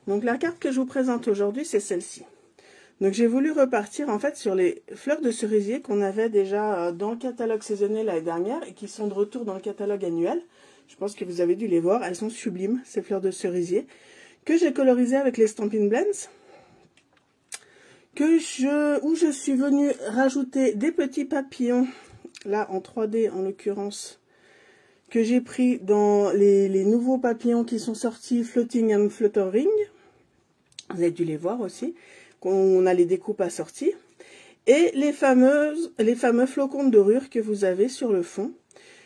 Donc la carte que je vous présente aujourd'hui, c'est celle-ci. Donc j'ai voulu repartir en fait sur les fleurs de cerisier qu'on avait déjà dans le catalogue saisonnier l'année dernière et qui sont de retour dans le catalogue annuel. Je pense que vous avez dû les voir, elles sont sublimes ces fleurs de cerisier que j'ai colorisées avec les Stampin' Blends. Où je suis venue rajouter des petits papillons, là en 3D en l'occurrence, que j'ai pris dans les nouveaux papillons qui sont sortis, Floating and Fluttering. Vous avez dû les voir aussi, qu'on a les découpes assorties. Et les fameux flocons de dorure que vous avez sur le fond,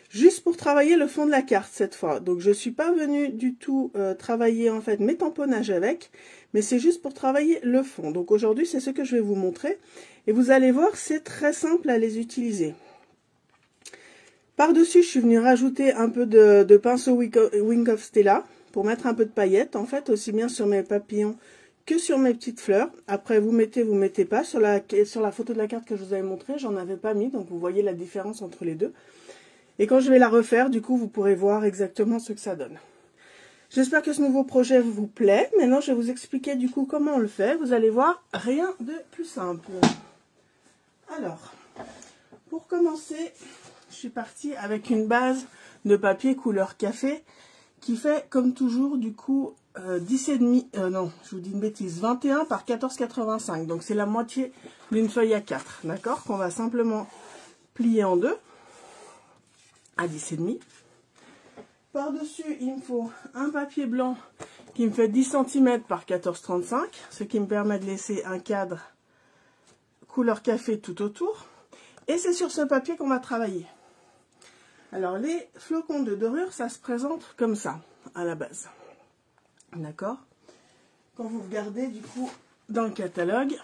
juste pour travailler le fond de la carte cette fois. Donc je ne suis pas venue du tout travailler en fait mes tamponnages avec, mais c'est juste pour travailler le fond. Donc aujourd'hui c'est ce que je vais vous montrer. Et vous allez voir, c'est très simple à les utiliser. Par-dessus, je suis venue rajouter un peu de pinceau Wing of Stella pour mettre un peu de paillettes, en fait, aussi bien sur mes papillons que sur mes petites fleurs. Après, vous mettez pas. Sur la photo de la carte que je vous avais montrée, j'en avais pas mis, donc vous voyez la différence entre les deux. Et quand je vais la refaire, du coup, vous pourrez voir exactement ce que ça donne. J'espère que ce nouveau projet vous plaît. Maintenant, je vais vous expliquer du coup comment on le fait. Vous allez voir, rien de plus simple. Alors, pour commencer, je suis partie avec une base de papier couleur café qui fait comme toujours du coup 10,5, non je vous dis une bêtise, 21 par 14,85. Donc c'est la moitié d'une feuille A4, d'accord, qu'on va simplement plier en deux à 10,5. Par-dessus, il me faut un papier blanc qui me fait 10 cm par 14,35, ce qui me permet de laisser un cadre couleur café tout autour. Et c'est sur ce papier qu'on va travailler. Alors, les flocons de dorure, ça se présente comme ça, à la base. D'accord? Quand vous regardez, du coup, dans le catalogue,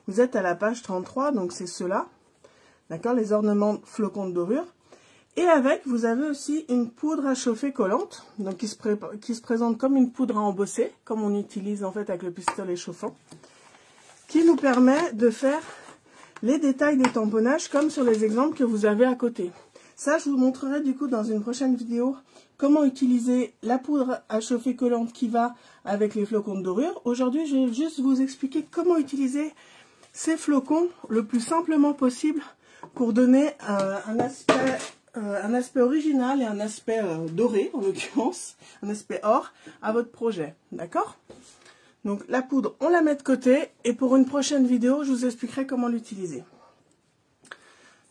vous êtes à la page 33, donc c'est ceux-là. D'accord? Les ornements flocons de dorure. Et avec, vous avez aussi une poudre à chauffer collante, donc qui se présente comme une poudre à embosser, comme on utilise en fait avec le pistolet chauffant, qui nous permet de faire les détails des tamponnages comme sur les exemples que vous avez à côté. Ça, je vous montrerai du coup dans une prochaine vidéo comment utiliser la poudre à chauffer collante qui va avec les flocons de dorure. Aujourd'hui, je vais juste vous expliquer comment utiliser ces flocons le plus simplement possible pour donner un aspect original et un aspect doré, en l'occurrence, un aspect or à votre projet. D'accord? Donc la poudre, on la met de côté et pour une prochaine vidéo, je vous expliquerai comment l'utiliser.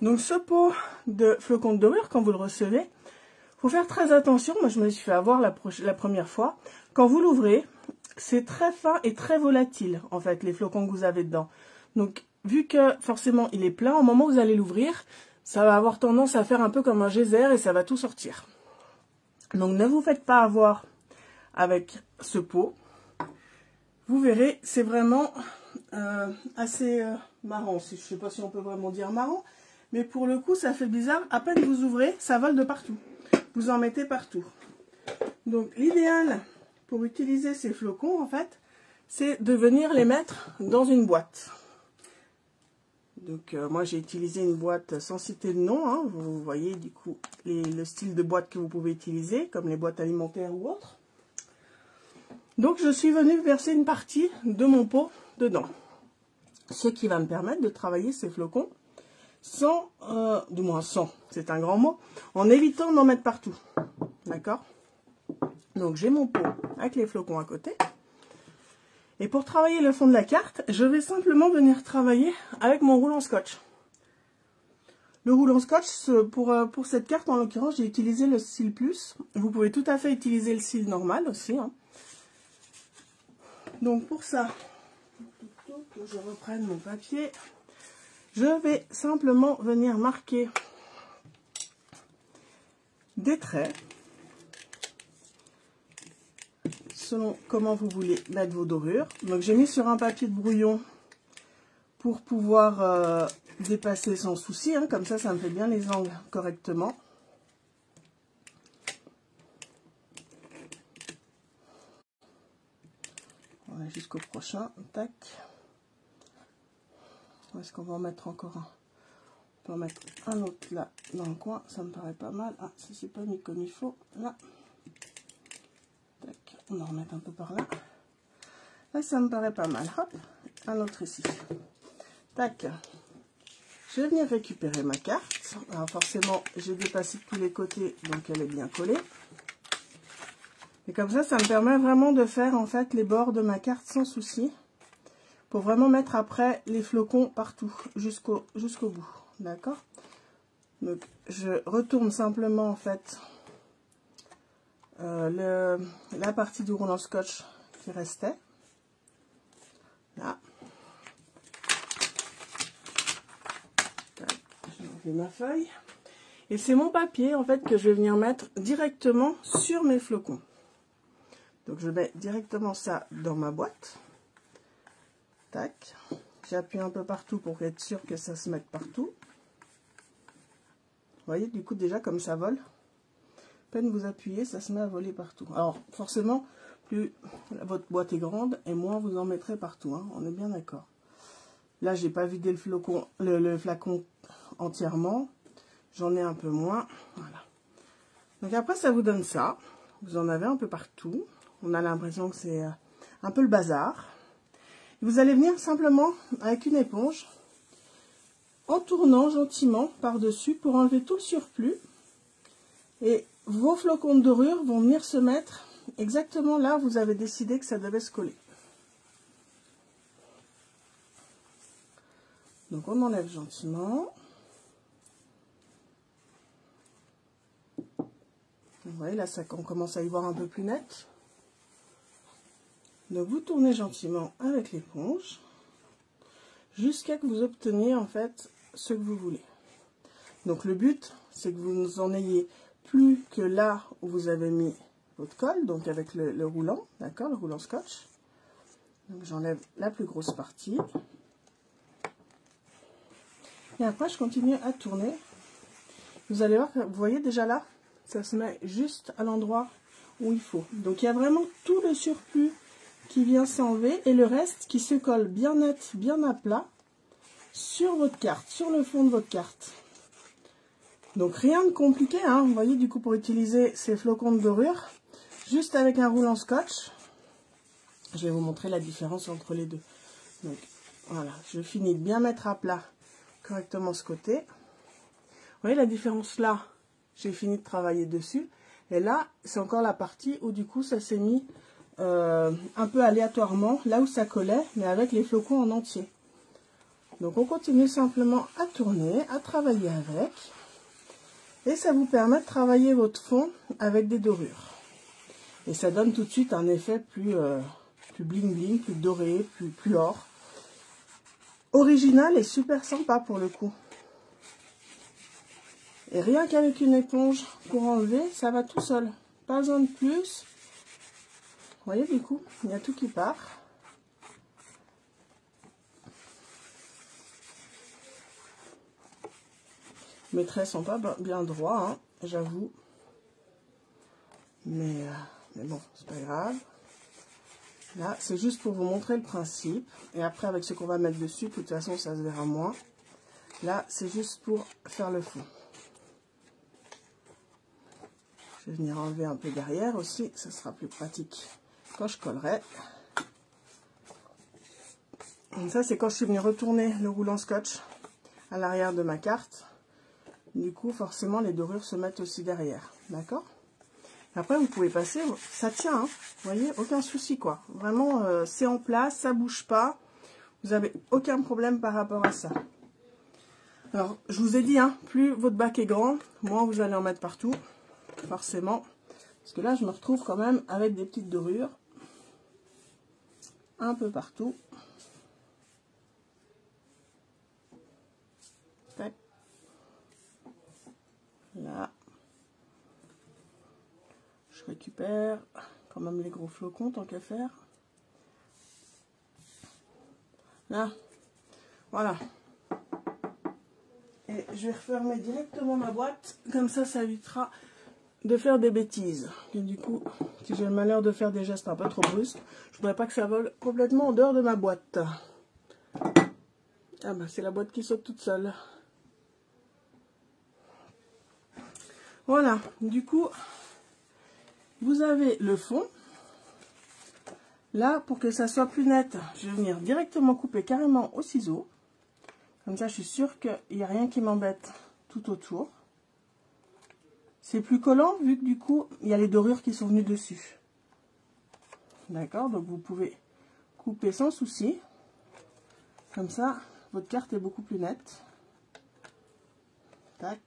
Donc ce pot de flocons de dorure, quand vous le recevez, il faut faire très attention. Moi, je me suis fait avoir la première fois. Quand vous l'ouvrez, c'est très fin et très volatile, en fait, les flocons que vous avez dedans. Donc, vu que forcément il est plein, au moment où vous allez l'ouvrir, ça va avoir tendance à faire un peu comme un geyser et ça va tout sortir. Donc, ne vous faites pas avoir avec ce pot. Vous verrez, c'est vraiment assez marrant. Je ne sais pas si on peut vraiment dire marrant. Mais pour le coup, ça fait bizarre. À peine vous ouvrez, ça vole de partout. Vous en mettez partout. Donc, l'idéal pour utiliser ces flocons, en fait, c'est de venir les mettre dans une boîte. Donc, moi, j'ai utilisé une boîte sans citer de nom. Hein. Vous voyez, du coup, le style de boîte que vous pouvez utiliser, comme les boîtes alimentaires ou autres. Donc, je suis venue verser une partie de mon pot dedans. Ce qui va me permettre de travailler ces flocons sans, du moins sans, c'est un grand mot, en évitant d'en mettre partout. D'accord? Donc j'ai mon pot avec les flocons à côté. Et pour travailler le fond de la carte, je vais simplement venir travailler avec mon rouleau scotch. Le rouleau scotch, pour cette carte, en l'occurrence, j'ai utilisé le cil plus. Vous pouvez tout à fait utiliser le cil normal aussi. Hein. Donc pour ça, que je reprenne mon papier. Je vais simplement venir marquer des traits selon comment vous voulez mettre vos dorures. Donc j'ai mis sur un papier de brouillon pour pouvoir dépasser sans souci, hein, comme ça me fait bien les angles correctement. Voilà, jusqu'au prochain, tac. Est-ce qu'on va en mettre encore un? On peut en mettre un autre là, dans le coin, ça me paraît pas mal. Ah, ça c'est pas mis comme il faut, là. Tac, on en remet un peu par là. Là, ça me paraît pas mal. Hop, un autre ici. Tac. Je vais venir récupérer ma carte. Alors forcément, j'ai dépassé de tous les côtés, donc elle est bien collée. Et comme ça me permet vraiment de faire en fait les bords de ma carte sans souci. Pour vraiment mettre après les flocons partout, jusqu'au bout. D'accord? Donc je retourne simplement en fait la partie du rouleau scotch qui restait. Là. J'ai enlevé ma feuille. Et c'est mon papier en fait que je vais venir mettre directement sur mes flocons. Donc je mets directement ça dans ma boîte. Tac. J'appuie un peu partout pour être sûr que ça se mette partout. Vous voyez, du coup déjà comme ça vole. À peine vous appuyez, ça se met à voler partout. Alors forcément, plus votre boîte est grande et moins vous en mettrez partout. Hein, on est bien d'accord. Là, j'ai pas vidé le flacon entièrement. J'en ai un peu moins. Voilà. Donc après, ça vous donne ça. Vous en avez un peu partout. On a l'impression que c'est un peu le bazar. Vous allez venir simplement avec une éponge en tournant gentiment par-dessus pour enlever tout le surplus. Et vos flocons de dorure vont venir se mettre exactement là où vous avez décidé que ça devait se coller. Donc on enlève gentiment. Vous voyez là, on commence à y voir un peu plus net. Donc vous tournez gentiment avec l'éponge jusqu'à que vous obteniez en fait ce que vous voulez. Donc le but, c'est que vous n'en ayez plus que là où vous avez mis votre colle, donc avec le roulant, d'accord, le roulant scotch. Donc j'enlève la plus grosse partie. Et après, je continue à tourner. Vous allez voir que, vous voyez déjà là, ça se met juste à l'endroit où il faut. Donc il y a vraiment tout le surplus qui vient s'enlever et le reste qui se colle bien net, bien à plat sur votre carte, sur le fond de votre carte. Donc rien de compliqué, hein. Vous voyez, du coup, pour utiliser ces flocons de dorure, juste avec un roulant scotch, je vais vous montrer la différence entre les deux. Donc voilà, je finis de bien mettre à plat correctement ce côté. Vous voyez la différence là, j'ai fini de travailler dessus. Et là, c'est encore la partie où du coup, ça s'est mis un peu aléatoirement, là où ça collait, mais avec les flocons en entier. Donc on continue simplement à tourner, à travailler avec. Et ça vous permet de travailler votre fond avec des dorures. Et ça donne tout de suite un effet plus bling bling, plus doré, plus or. Original et super sympa pour le coup. Et rien qu'avec une éponge pour enlever, ça va tout seul. Pas besoin de plus. Vous voyez, du coup, il y a tout qui part. Mes traits sont pas bien droits, hein, j'avoue. Mais bon, c'est pas grave. Là, c'est juste pour vous montrer le principe. Et après, avec ce qu'on va mettre dessus, de toute façon, ça se verra moins. Là, c'est juste pour faire le fond. Je vais venir enlever un peu derrière aussi. Ça sera plus pratique quand je collerai. Donc ça, c'est quand je suis venue retourner le roulant scotch à l'arrière de ma carte. Du coup, forcément, les dorures se mettent aussi derrière. D'accord ? Après, vous pouvez passer, ça tient, hein, vous voyez, aucun souci, quoi. Vraiment, c'est en place, ça bouge pas. Vous n'avez aucun problème par rapport à ça. Alors, je vous ai dit, hein, plus votre bac est grand, moins vous allez en mettre partout, forcément. Parce que là, je me retrouve quand même avec des petites dorures. Un peu partout. Tac. Là. Je récupère quand même les gros flocons, tant qu'à faire. Là. Voilà. Et je vais refermer directement ma boîte. Comme ça, ça évitera de faire des bêtises. Et du coup, si j'ai le malheur de faire des gestes un peu trop brusques, je voudrais pas que ça vole complètement en dehors de ma boîte. Ah bah, c'est la boîte qui saute toute seule. Voilà. Du coup, vous avez le fond. Là, pour que ça soit plus net, je vais venir directement couper carrément au ciseau. Comme ça, je suis sûre qu'il n'y a rien qui m'embête tout autour. C'est plus collant vu que du coup, il y a les dorures qui sont venues dessus. D'accord, donc vous pouvez couper sans souci. Comme ça, votre carte est beaucoup plus nette. Tac.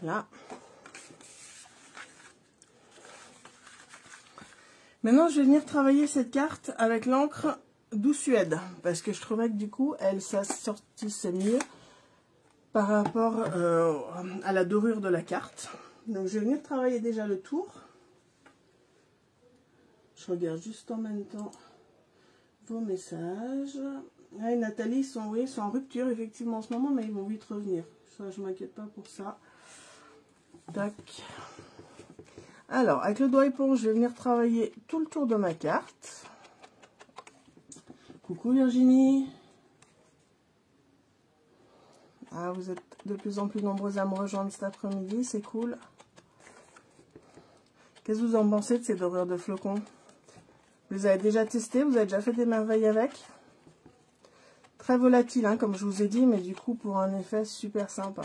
Là. Maintenant, je vais venir travailler cette carte avec l'encre Douce Suède. Parce que je trouvais que du coup, elle s'assortissait mieux par rapport à la dorure de la carte. Donc, je vais venir travailler déjà le tour. Je regarde juste en même temps vos messages. Ah, et Nathalie, oui, sont en rupture effectivement en ce moment, mais ils vont vite revenir. Ça, je ne m'inquiète pas pour ça. Tac. Alors, avec le doigt éponge, je vais venir travailler tout le tour de ma carte. Coucou Virginie. Ah, vous êtes de plus en plus nombreuses à me rejoindre cet après-midi, c'est cool. Qu'est-ce que vous en pensez de ces dorures de flocons? Vous les avez déjà testés? Vous avez déjà fait des merveilles avec? Très volatile, hein, comme je vous ai dit, mais du coup, pour un effet super sympa.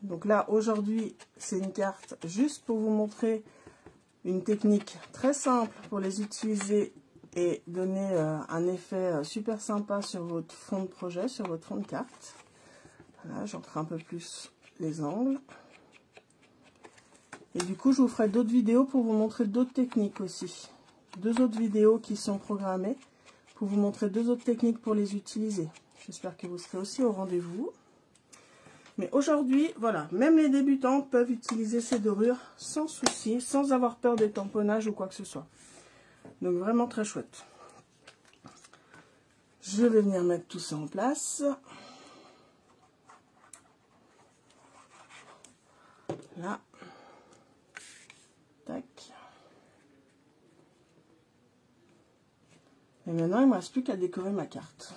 Donc là, aujourd'hui, c'est une carte juste pour vous montrer une technique très simple pour les utiliser et donner un effet super sympa sur votre fond de projet, sur votre fond de carte. Voilà, j'entre un peu plus les angles. Et du coup, je vous ferai d'autres vidéos pour vous montrer d'autres techniques aussi. 2 autres vidéos qui sont programmées pour vous montrer 2 autres techniques pour les utiliser. J'espère que vous serez aussi au rendez-vous. Mais aujourd'hui, voilà, même les débutants peuvent utiliser ces dorures sans souci, sans avoir peur des tamponnages ou quoi que ce soit. Donc vraiment très chouette. Je vais venir mettre tout ça en place. Là. Tac. Et maintenant, il ne me reste plus qu'à décorer ma carte.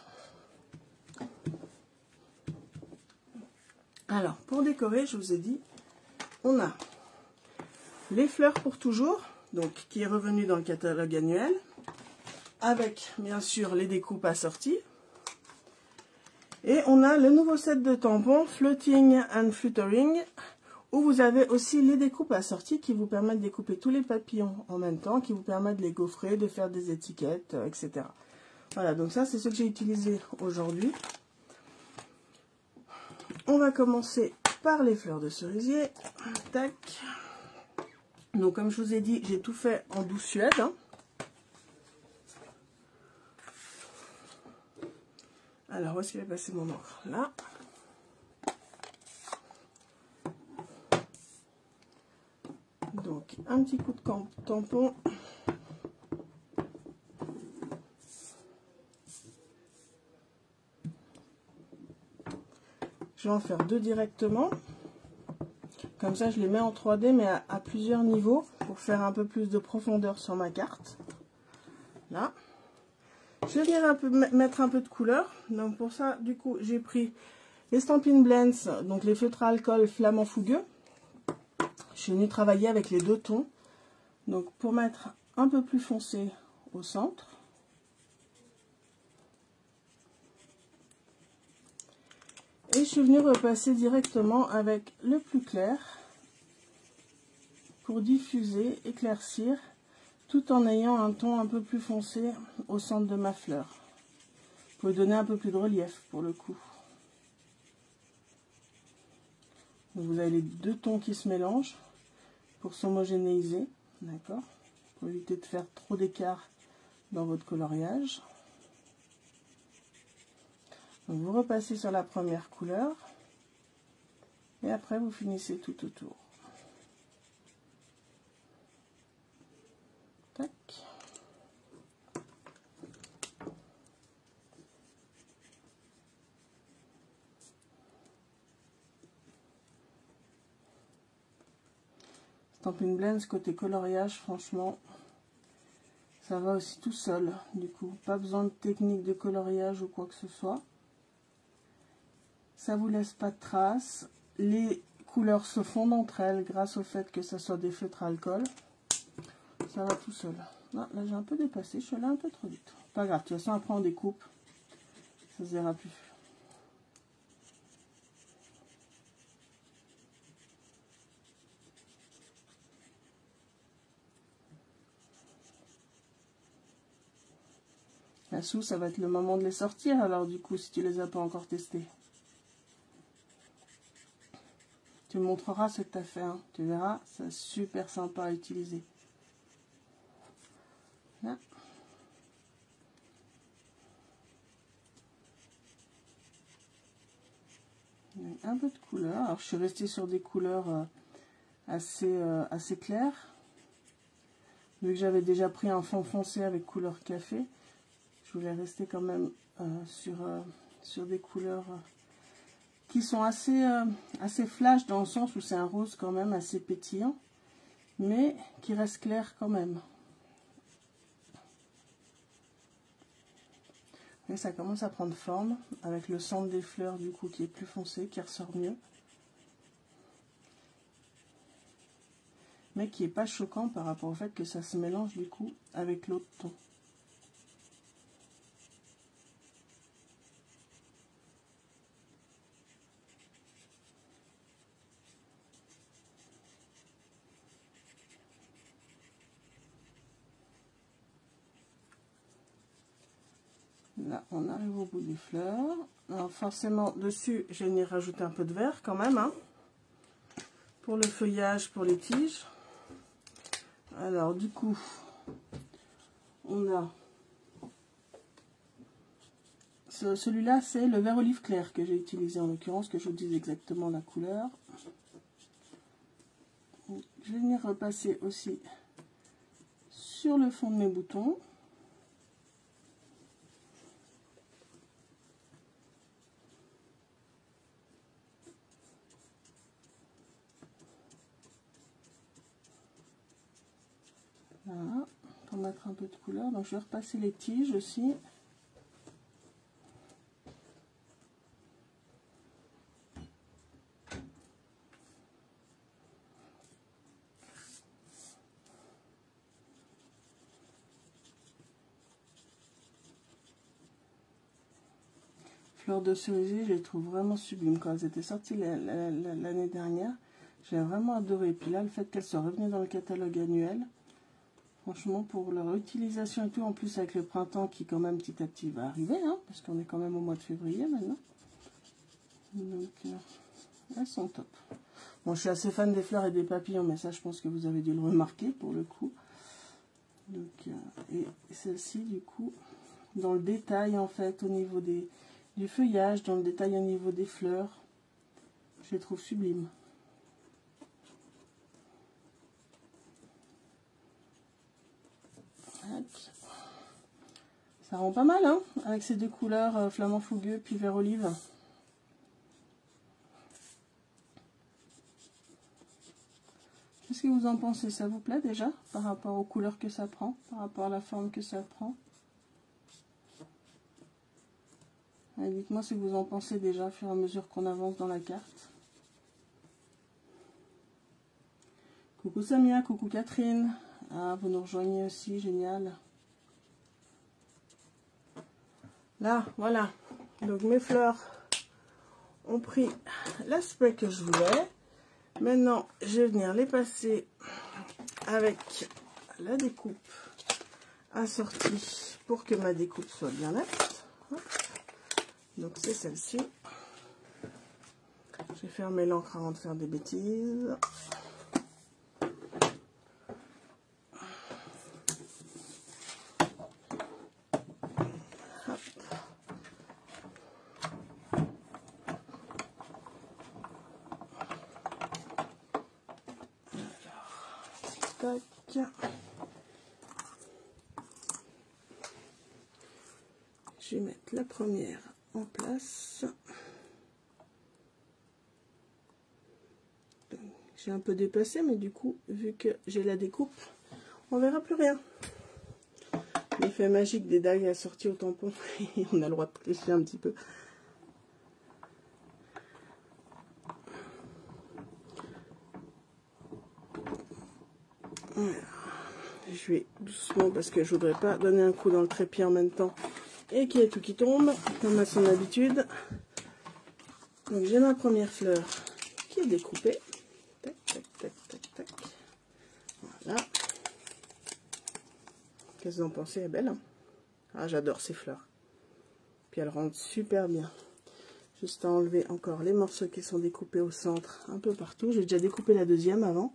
Alors, pour décorer, je vous ai dit, on a les fleurs pour toujours, donc qui est revenu dans le catalogue annuel, avec bien sûr les découpes assorties. Et on a le nouveau set de tampons Floating and Fluttering, où vous avez aussi les découpes assorties qui vous permettent de découper tous les papillons en même temps, qui vous permettent de les gaufrer, de faire des étiquettes, etc. Voilà, donc ça c'est ce que j'ai utilisé aujourd'hui. On va commencer par les fleurs de cerisier. Tac. Donc comme je vous ai dit, j'ai tout fait en Douce Suède. Hein. Alors, où est-ce qu'il est passé mon encre? Là. Donc, un petit coup de tampon. Je vais en faire 2 directement. Comme ça, je les mets en 3D, mais à plusieurs niveaux, pour faire un peu plus de profondeur sur ma carte. Là. Je vais venir mettre un peu de couleur. Donc pour ça, du coup, j'ai pris les Stampin' Blends, donc les feutres à alcool flamand fougueux. Je suis venue travailler avec les 2 tons. Donc pour mettre un peu plus foncé au centre. Et je suis venue repasser directement avec le plus clair pour diffuser, éclaircir, tout en ayant un ton un peu plus foncé au centre de ma fleur. Pour donner un peu plus de relief pour le coup. Donc vous avez les 2 tons qui se mélangent pour s'homogénéiser, d'accord, pour éviter de faire trop d'écart dans votre coloriage. Donc vous repassez sur la première couleur et après vous finissez tout autour. Tac. Stampin' Blends côté coloriage, franchement, ça va aussi tout seul. Du coup, pas besoin de technique de coloriage ou quoi que ce soit. Ça vous laisse pas de traces. Les couleurs se fondent entre elles grâce au fait que ce soit des feutres à alcool. ça va tout seul. Non, là j'ai un peu dépassé, je suis allée un peu trop vite. Pas grave, de toute façon après on découpe, ça se verra plus. La sauce, ça va être le moment de les sortir, alors du coup, si tu les as pas encore testés. Tu me montreras ce que tu as fait, hein. Tu verras, c'est super sympa à utiliser. Là. Un peu de couleur. Alors, je suis restée sur des couleurs assez claires. Vu que j'avais déjà pris un fond foncé avec couleur café, je voulais rester quand même sur des couleurs qui sont assez flash, dans le sens où c'est un rose quand même assez pétillant, mais qui reste clair quand même. Et ça commence à prendre forme, avec le centre des fleurs du coup qui est plus foncé, qui ressort mieux. Mais qui n'est pas choquant par rapport au fait que ça se mélange du coup avec l'autre ton. Là, on arrive au bout des fleurs. Alors forcément, dessus, je vais venir rajouter un peu de vert quand même, hein, pour le feuillage, pour les tiges. Alors du coup, on a... Celui-là, c'est le vert olive clair que j'ai utilisé en l'occurrence, que je vous dise exactement la couleur. Je vais venir repasser aussi sur le fond de mes boutons. Voilà, pour mettre un peu de couleur. Donc je vais repasser les tiges aussi. Fleurs de cerisier, je les trouve vraiment sublimes. Quand elles étaient sorties l'année dernière, j'ai vraiment adoré. Et puis là, le fait qu'elles soient revenues dans le catalogue annuel, franchement, pour leur utilisation et tout, en plus avec le printemps qui quand même petit à petit va arriver, hein, parce qu'on est quand même au mois de février maintenant. Donc, elles sont top. Bon, je suis assez fan des fleurs et des papillons, mais ça, je pense que vous avez dû le remarquer pour le coup. Donc, et celle-ci, du coup, dans le détail, en fait, au niveau du feuillage, dans le détail au niveau des fleurs, je les trouve sublimes. Ça rend pas mal, hein, avec ces deux couleurs, flamand fougueux puis vert olive. Qu'est-ce que vous en pensez? Ça vous plaît déjà, par rapport aux couleurs que ça prend, par rapport à la forme que ça prend? Dites-moi ce que vous en pensez déjà, au fur et à mesure qu'on avance dans la carte. Coucou Samia, coucou Catherine. Ah, vous nous rejoignez aussi, génial. Là, voilà. Donc mes fleurs ont pris l'aspect que je voulais. Maintenant, je vais venir les passer avec la découpe assortie pour que ma découpe soit bien nette. Donc c'est celle-ci. Je vais fermer l'encre avant de faire des bêtises. Tac. Je vais mettre la première en place. J'ai un peu dépassé, mais du coup, vu que j'ai la découpe, on verra plus rien. L'effet magique des dagues assorties au tampon, on a le droit de tricher un petit peu. Voilà. Je vais doucement parce que je voudrais pas donner un coup dans le trépied en même temps et qu'il y ait tout qui tombe, comme à son habitude. Donc j'ai ma première fleur qui est découpée. Tac, tac, tac, tac, tac. Voilà. Qu'est-ce que vous en pensez? Elle est belle, hein? Ah, j'adore ces fleurs. Puis elles rendent super bien. Juste à enlever encore les morceaux qui sont découpés au centre, un peu partout. J'ai déjà découpé la deuxième avant.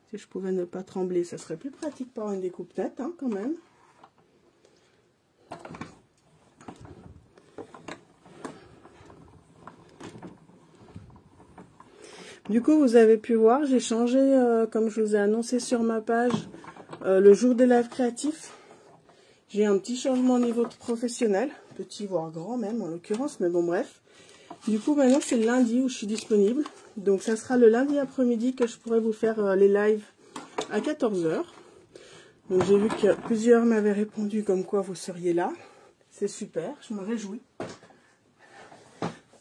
Si je pouvais ne pas trembler, ça serait plus pratique par une découpe nette, hein, quand même. Du coup, vous avez pu voir, j'ai changé, comme je vous ai annoncé sur ma page, le jour des lives créatifs. J'ai un petit changement au niveau professionnel, petit voire grand même en l'occurrence, mais bon bref. Du coup, maintenant c'est le lundi où je suis disponible. Donc ça sera le lundi après-midi que je pourrai vous faire les lives à 14 h. Donc j'ai vu que plusieurs m'avaient répondu comme quoi vous seriez là. C'est super, je me réjouis.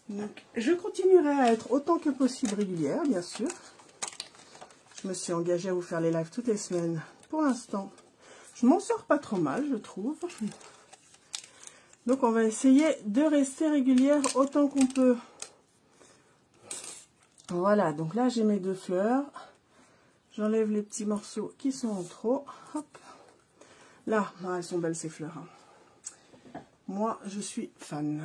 Donc je continuerai à être autant que possible régulière, bien sûr. Je me suis engagée à vous faire les lives toutes les semaines. Pour l'instant, je m'en sors pas trop mal, je trouve. Donc on va essayer de rester régulière autant qu'on peut. Voilà, donc là j'ai mes deux fleurs. J'enlève les petits morceaux qui sont en trop. Hop. Là, ah, elles sont belles ces fleurs. Hein. Moi, je suis fan.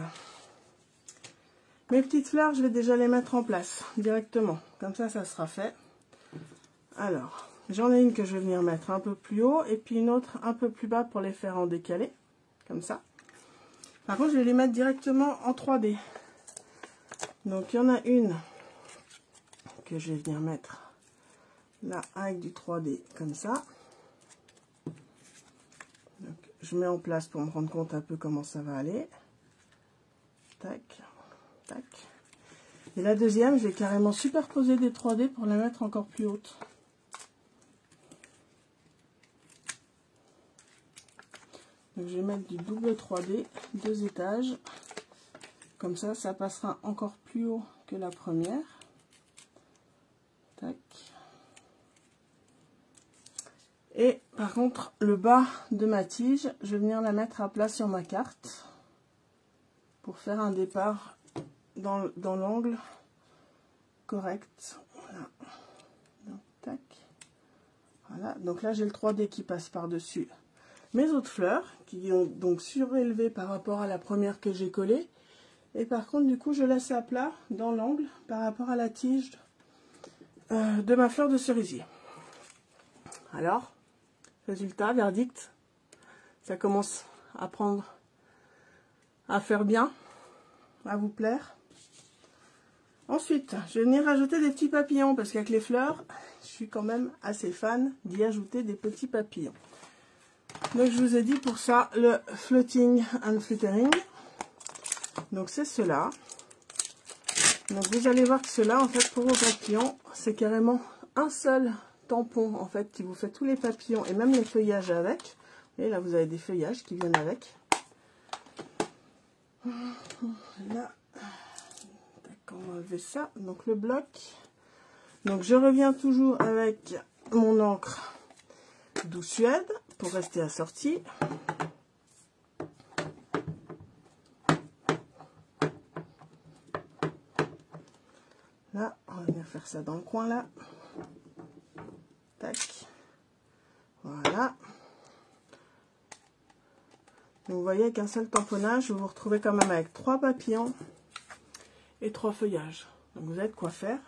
Mes petites fleurs, je vais déjà les mettre en place directement. Comme ça sera fait. Alors, j'en ai une que je vais venir mettre un peu plus haut et puis une autre un peu plus bas pour les faire en décalé. Comme ça. Par contre, je vais les mettre directement en 3D. Donc, il y en a une que je vais venir mettre là avec du 3D comme ça. Donc, je mets en place pour me rendre compte un peu comment ça va aller. Tac, tac. Et la deuxième, je vais carrément superposer des 3D pour la mettre encore plus haute. Donc, je vais mettre du double 3D, 2 étages. Comme ça, ça passera encore plus haut que la première. Tac. Et par contre, le bas de ma tige, je vais venir la mettre à plat sur ma carte pour faire un départ dans l'angle correct. Voilà. Donc, tac. Voilà. Donc là, j'ai le 3D qui passe par-dessus mes autres fleurs, qui ont donc surélevé par rapport à la première que j'ai collée. Et par contre, du coup, je laisse à plat dans l'angle par rapport à la tige de ma fleur de cerisier. Alors, résultat, verdict, ça commence à faire bien, à vous plaire. Ensuite, je vais venir rajouter des petits papillons, parce qu'avec les fleurs, je suis quand même assez fan d'y ajouter des petits papillons. Donc, je vous ai dit pour ça, le Floating and Fluttering. Donc, c'est cela. Donc, vous allez voir que cela, en fait, pour vos papillons, c'est carrément un seul tampon, en fait, qui vous fait tous les papillons et même les feuillages avec. Et là, vous avez des feuillages qui viennent avec. Là, on va enlever ça. Donc, le bloc. Donc, je reviens toujours avec mon encre Douce Suède pour rester assorti. Là, on va venir faire ça dans le coin là. Tac. Voilà. Donc, vous voyez qu'un seul tamponnage, vous vous retrouvez quand même avec 3 papillons et 3 feuillages. Donc, vous avez de quoi faire.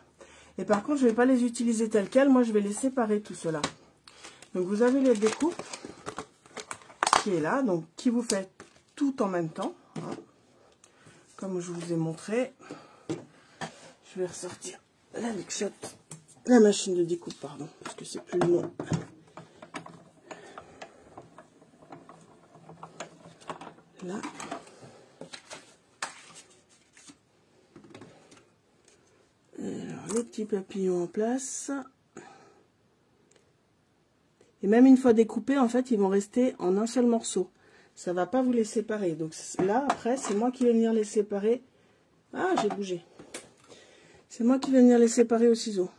Et par contre, je ne vais pas les utiliser tels quels. Moi, je vais les séparer tout cela. Donc, vous avez les découpes qui est là. Donc, qui vous fait tout en même temps. Hein, comme je vous ai montré. Je vais ressortir la Mixshot, la machine de découpe, pardon, parce que c'est plus le nom. Là. Alors, les petits papillons en place. Et même une fois découpés, en fait, ils vont rester en un seul morceau. Ça va pas vous les séparer. Donc là, après, c'est moi qui vais venir les séparer. Ah, j'ai bougé. C'est moi qui vais venir les séparer au ciseau.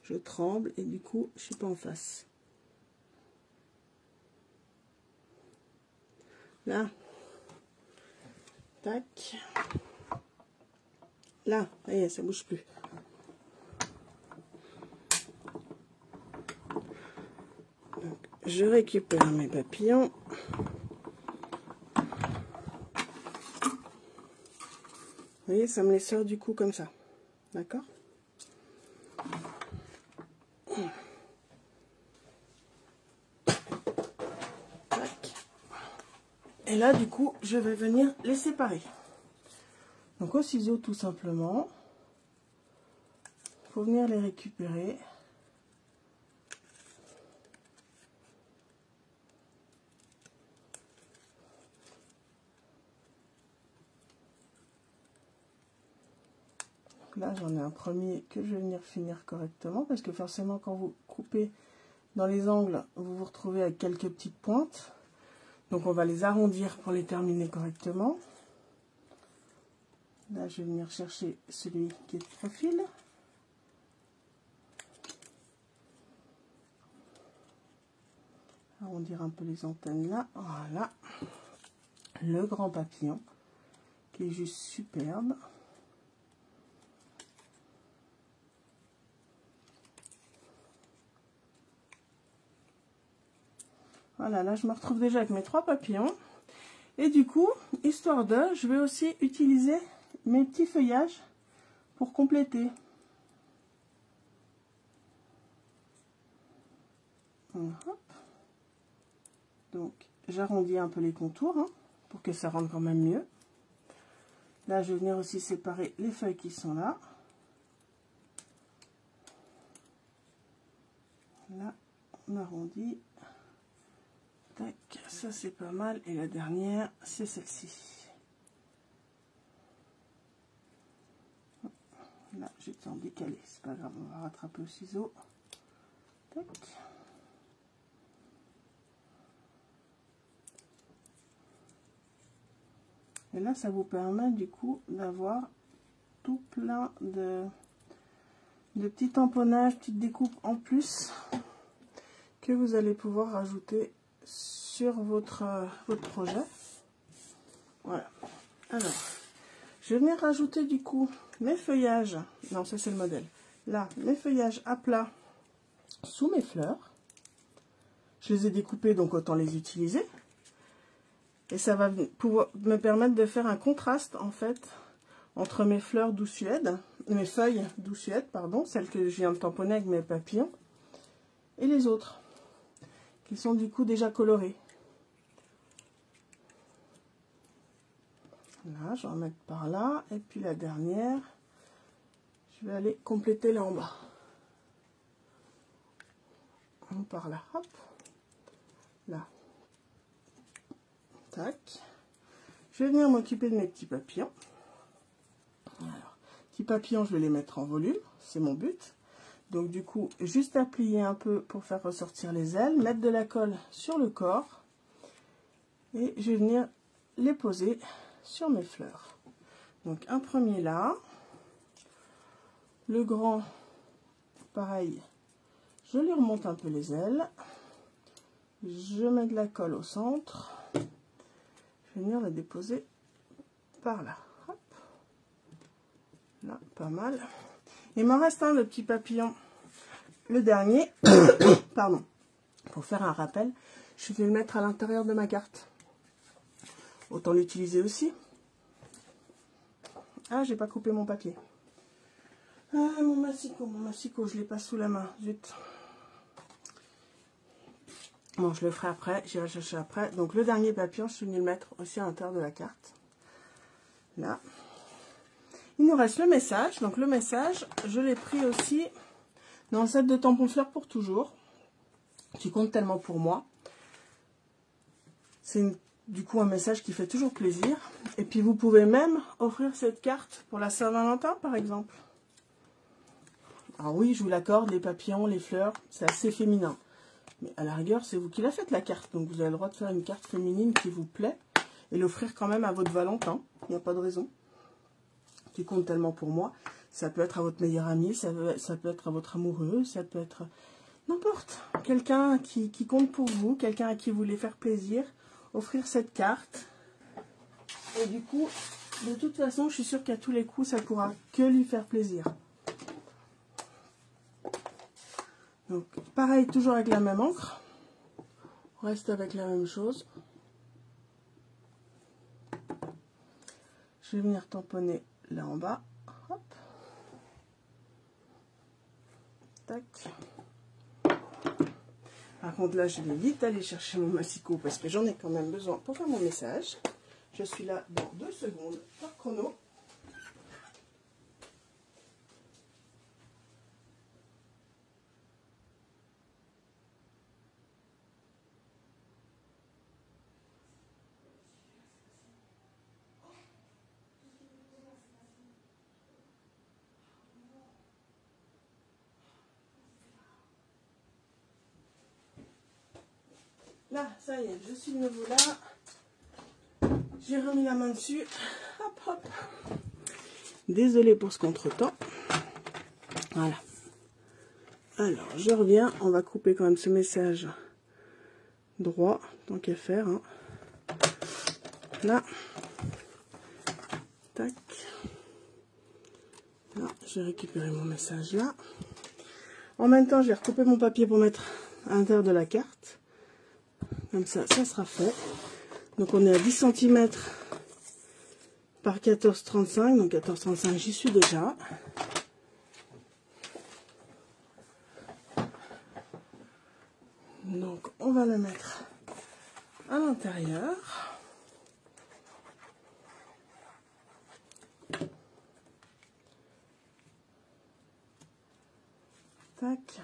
Je tremble et du coup, je suis pas en face. Là. Tac. Là, ça y est, ça bouge plus. Donc, je récupère mes papillons. Vous voyez, ça me les sort du coup comme ça. D'accord? Et là, du coup, je vais venir les séparer. Donc, au ciseau, tout simplement, il faut venir les récupérer. Donc là, j'en ai un premier que je vais venir finir correctement, parce que forcément, quand vous coupez dans les angles, vous vous retrouvez avec quelques petites pointes. Donc on va les arrondir pour les terminer correctement. Là, je vais venir chercher celui qui est de profil. Arrondir un peu les antennes là. Voilà. Le grand papillon qui est juste superbe. Voilà, là je me retrouve déjà avec mes 3 papillons. Et du coup, histoire de, je vais aussi utiliser mes petits feuillages pour compléter. Hop. Donc, j'arrondis un peu les contours hein, pour que ça rende quand même mieux. Là, je vais venir aussi séparer les feuilles qui sont là. Là, on arrondit. Tac, ça c'est pas mal. Et la dernière, c'est celle-ci. Là, j'étais en décalé. C'est pas grave, on va rattraper au ciseau. Tac. Et là, ça vous permet du coup d'avoir tout plein de petits tamponnages, petites découpes en plus que vous allez pouvoir rajouter sur votre projet. Voilà. Alors, je vais venir rajouter du coup mes feuillages. Non, ça c'est le modèle. Là, mes feuillages à plat sous mes fleurs. Je les ai découpés, donc autant les utiliser. Et ça va pouvoir me permettre de faire un contraste en fait entre mes fleurs Douce Suède, mes feuilles Douce Suède, pardon, celles que je viens de tamponner avec mes papillons, et les autres, qui sont du coup déjà colorées. Là, je vais en mettre par là, et puis la dernière, je vais aller compléter là en bas. Par là, hop, là. Tac. Je vais venir m'occuper de mes petits papillons. Alors, petits papillons, je vais les mettre en volume, c'est mon but. Donc du coup, juste à plier un peu pour faire ressortir les ailes, mettre de la colle sur le corps et je vais venir les poser sur mes fleurs. Donc un premier là, le grand, pareil, je lui remonte un peu les ailes, je mets de la colle au centre. Je vais venir la déposer par là. Hop. Là, pas mal. Il m'en reste un, le petit papillon. Le dernier, pardon, pour faire un rappel, je vais le mettre à l'intérieur de ma carte. Autant l'utiliser aussi. Ah, j'ai pas coupé mon papier. Ah, mon massicot, je l'ai pas sous la main. Zut. Bon, je le ferai après, j'irai chercher après. Donc, le dernier papillon, je suis venue le mettre aussi à l'intérieur de la carte. Là. Il nous reste le message. Donc, le message, je l'ai pris aussi dans le set de tampons fleurs pour toujours, qui compte tellement pour moi. C'est du coup un message qui fait toujours plaisir. Et puis, vous pouvez même offrir cette carte pour la Saint-Valentin, par exemple. Alors oui, je vous l'accorde, les papillons, les fleurs, c'est assez féminin. Mais à la rigueur, c'est vous qui la faites la carte. Donc vous avez le droit de faire une carte féminine qui vous plaît et l'offrir quand même à votre Valentin. Il n'y a pas de raison. qui compte tellement pour moi. Ça peut être à votre meilleur ami, ça peut être à votre amoureux, ça peut être n'importe. Quelqu'un qui compte pour vous, quelqu'un à qui vous voulez faire plaisir, offrir cette carte. Et du coup, de toute façon, je suis sûre qu'à tous les coups, ça pourra que lui faire plaisir. Donc, pareil, toujours avec la même encre. On reste avec la même chose. Je vais venir tamponner là en bas. Hop. Tac. Par contre, là, je vais vite aller chercher mon massicot parce que j'en ai quand même besoin pour faire mon message. Je suis là dans 2 secondes par chrono. Là, ça y est, je suis de nouveau là. J'ai remis la main dessus. Hop, hop. Désolée pour ce contretemps. Voilà. Alors, je reviens. On va couper quand même ce message droit, tant qu'à faire. Hein. Là. Tac. Là, je vais récupérer mon message là. En même temps, je vais recouper mon papier pour mettre à l'intérieur de la carte. Comme ça, ça sera fait. Donc, on est à 10 cm par 14,35. Donc, 14,35, j'y suis déjà. Donc, on va le mettre à l'intérieur. Tac.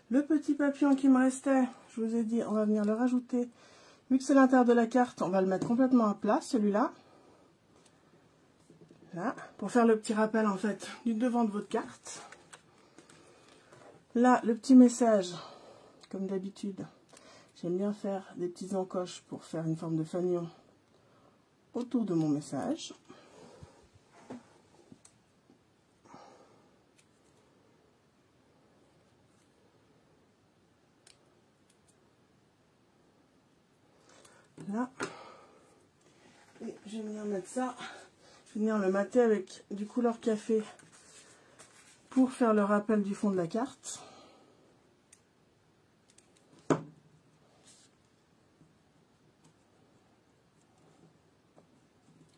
Le petit papillon qui me restait, je vous ai dit, on va venir le rajouter. Vu que c'est l'intérieur de la carte, on va le mettre complètement à plat, celui-là. Là, pour faire le petit rappel, en fait, du devant de votre carte. Là, le petit message, comme d'habitude. J'aime bien faire des petites encoches pour faire une forme de fanion autour de mon message. Là. Et je vais venir mettre ça. Je vais venir le mater avec du couleur café pour faire le rappel du fond de la carte.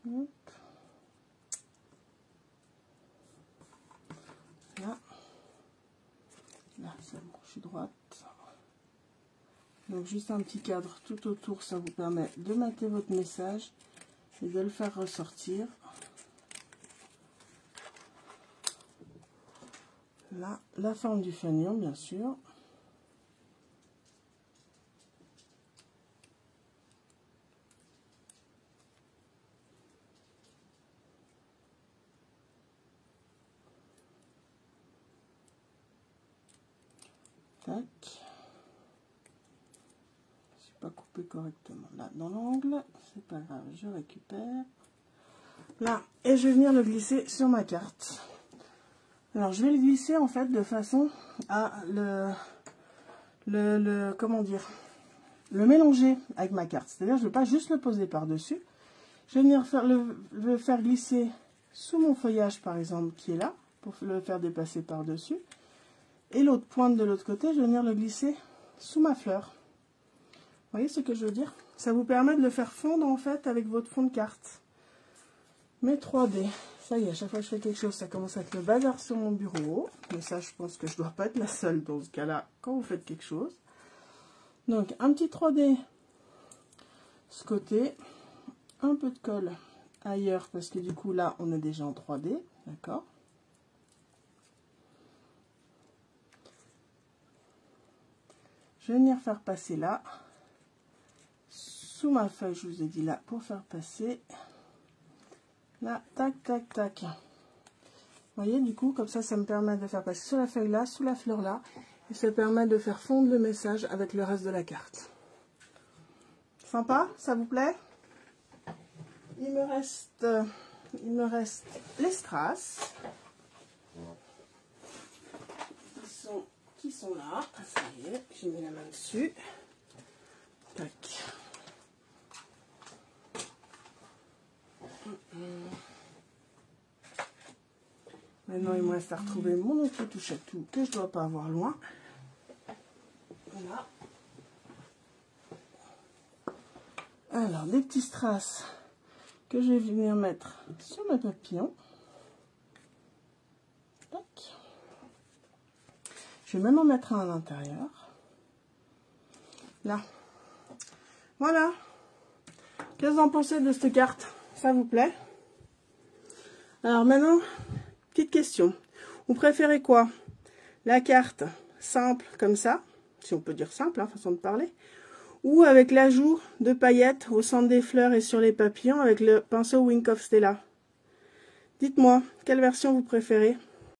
Hop. Là. Là, c'est bon, je suis droite. Donc juste un petit cadre tout autour, ça vous permet de mater votre message et de le faire ressortir. Là, la forme du fanion, bien sûr. Tac. Pas coupé correctement là dans l'angle, c'est pas grave, je récupère là et je vais venir le glisser sur ma carte. Alors je vais le glisser en fait de façon à comment dire, le mélanger avec ma carte, c'est à dire je ne vais pas juste le poser par dessus, je vais venir faire le faire glisser sous mon feuillage par exemple qui est là pour le faire dépasser par dessus, et l'autre pointe de l'autre côté je vais venir le glisser sous ma fleur. Vous voyez ce que je veux dire? Ça vous permet de le faire fondre en fait avec votre fond de carte. Mais 3D, ça y est, à chaque fois que je fais quelque chose, ça commence à être le bazar sur mon bureau. Mais ça, je pense que je ne dois pas être la seule dans ce cas-là quand vous faites quelque chose. Donc, un petit 3D ce côté, un peu de colle ailleurs parce que du coup là, on est déjà en 3D, d'accord? Je vais venir faire passer là. Sous ma feuille, je vous ai dit là, pour faire passer. Là, tac, tac, tac. Vous voyez, du coup, comme ça, ça me permet de faire passer sur la feuille là, sous la fleur là. Et ça permet de faire fondre le message avec le reste de la carte. Sympa? Ça vous plaît? Il me reste il me reste les strass qui sont là. Ça y est, j'ai mis la main dessus. Tac. Maintenant, il me reste à retrouver mon outil touche à tout que je ne dois pas avoir loin. Voilà. Alors, des petits strass que je vais venir mettre sur mes papillons. Tac. Je vais même en mettre un à l'intérieur. Là. Voilà. Qu'est-ce que vous en pensez de cette carte? Ça vous plaît? Alors maintenant, petite question. Vous préférez quoi? La carte simple comme ça, si on peut dire simple, hein, façon de parler, ou avec l'ajout de paillettes au centre des fleurs et sur les papillons avec le pinceau Wink of Stella? Dites-moi, quelle version vous préférez?